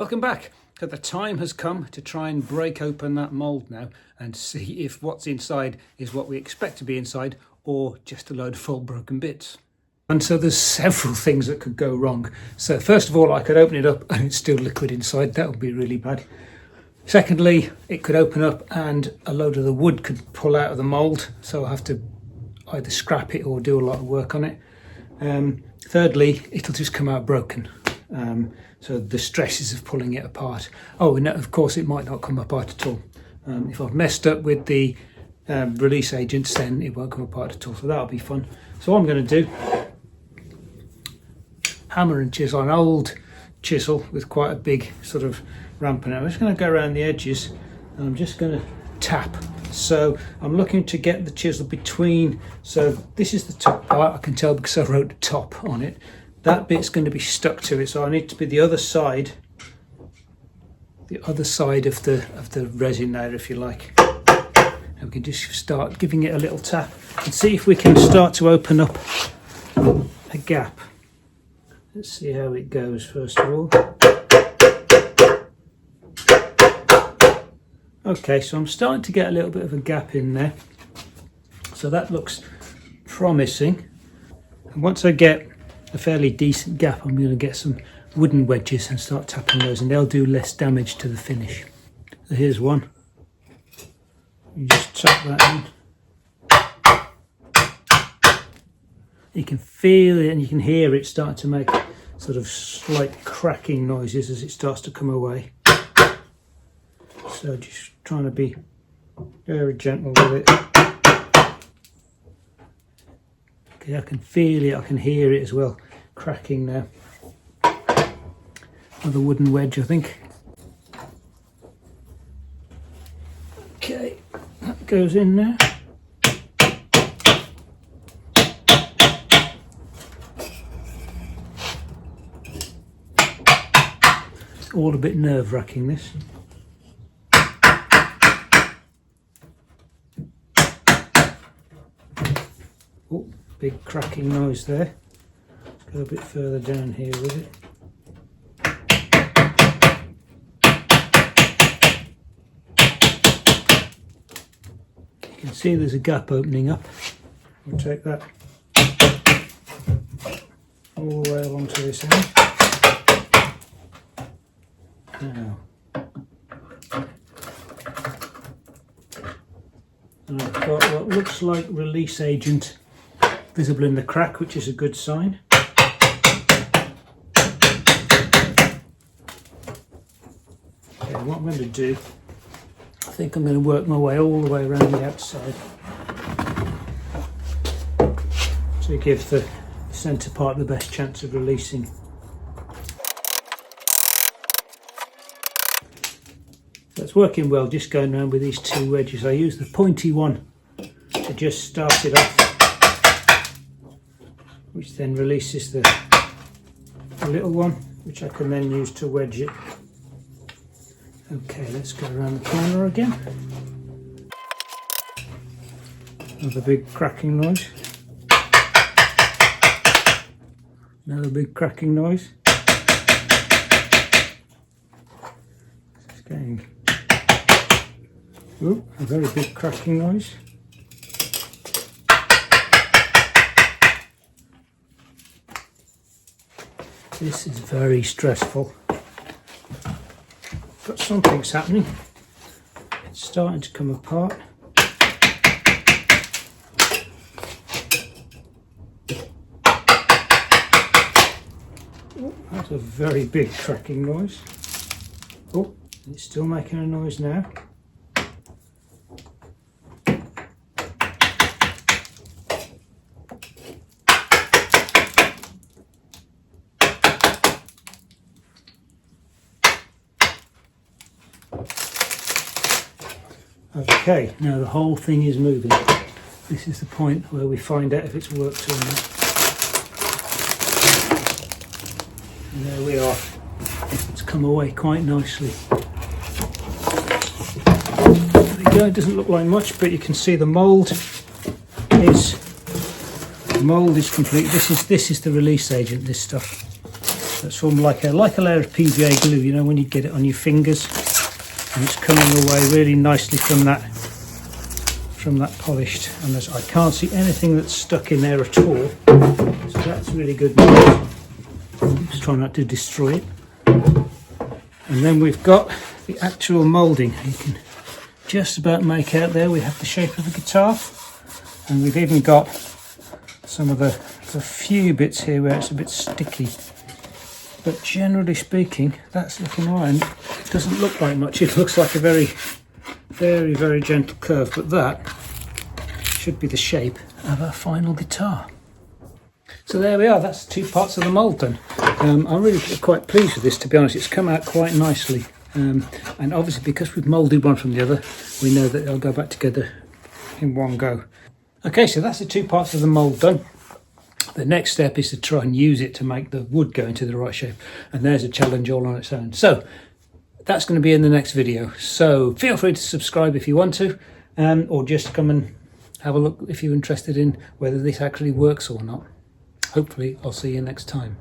Welcome back. So the time has come to try and break open that mould now and see if what's inside is what we expect to be inside or just a load of full broken bits. And so there's several things that could go wrong. So first of all, I could open it up and it's still liquid inside. That would be really bad. Secondly, it could open up and a load of the wood could pull out of the mould. So I'll have to either scrap it or do a lot of work on it. Thirdly, it'll just come out broken. So the stresses of pulling it apart. Oh, and of course it might not come apart at all. If I've messed up with the release agents, then it won't come apart at all. So that'll be fun. So what I'm going to do, hammer and chisel, an old chisel with quite a big sort of ramp in it. I'm just going to go around the edges and I'm just going to tap. So I'm looking to get the chisel between, so this is the top part, I can tell because I wrote top on it. That bit's going to be stuck to it, so I need to be the other side of the resin there, if you like. And we can just start giving it a little tap and see if we can start to open up a gap. Let's see how it goes first of all. Okay, so I'm starting to get a little bit of a gap in there. So that looks promising. And once I get a fairly decent gap, I'm going to get some wooden wedges and start tapping those, and they'll do less damage to the finish. So here's one. You just tap that in. You can feel it and you can hear it starting to make sort of slight cracking noises as it starts to come away. So just trying to be very gentle with it. Okay, I can feel it, I can hear it as well, cracking now. Another wooden wedge, I think. Okay, that goes in there. It's all a bit nerve-wracking, this. Oh, big cracking noise there. Let's go a bit further down here with it. You can see there's a gap opening up. We'll take that all the way along to this end. Now, and I've got what looks like release agent visible in the crack, which is a good sign. Okay, what I'm going to do, I think I'm going to work my way all the way around the outside to give the centre part the best chance of releasing. So it's working well, just going around with these two wedges. I use the pointy one to just start it off, which then releases the little one, which I can then use to wedge it. Okay, let's go around the corner again. Another big cracking noise. Another big cracking noise. It's getting a very big cracking noise. This is very stressful. But something's happening. It's starting to come apart. Oh, that's a very big cracking noise. Oh, it's still making a noise now. Okay, now the whole thing is moving. This is the point where we find out if it's worked or not. And there we are. It's come away quite nicely. There we go, it doesn't look like much, but you can see the mould is complete. This is the release agent, this stuff. that's formed like a layer of PVA glue, you know, when you get it on your fingers, and it's coming away really nicely from that polished, and I can't see anything that's stuck in there at all, so that's really good news. Just try not to destroy it. And then we've got the actual moulding. You can just about make out there we have the shape of a guitar, and we've even got some of the few bits here where it's a bit sticky, but generally speaking that's looking alright. It doesn't look like much, it looks like a very gentle curve, but that should be the shape of our final guitar. So there we are, that's 2 parts of the mould done. I'm really quite pleased with this, to be honest. It's come out quite nicely, and obviously because we've moulded one from the other, we know that they'll go back together in one go. Okay, so that's the 2 parts of the mould done. The next step is to try and use it to make the wood go into the right shape, and there's a challenge all on its own. So that's going to be in the next video, so feel free to subscribe if you want to, or just come and have a look if you're interested in whether this actually works or not. Hopefully I'll see you next time.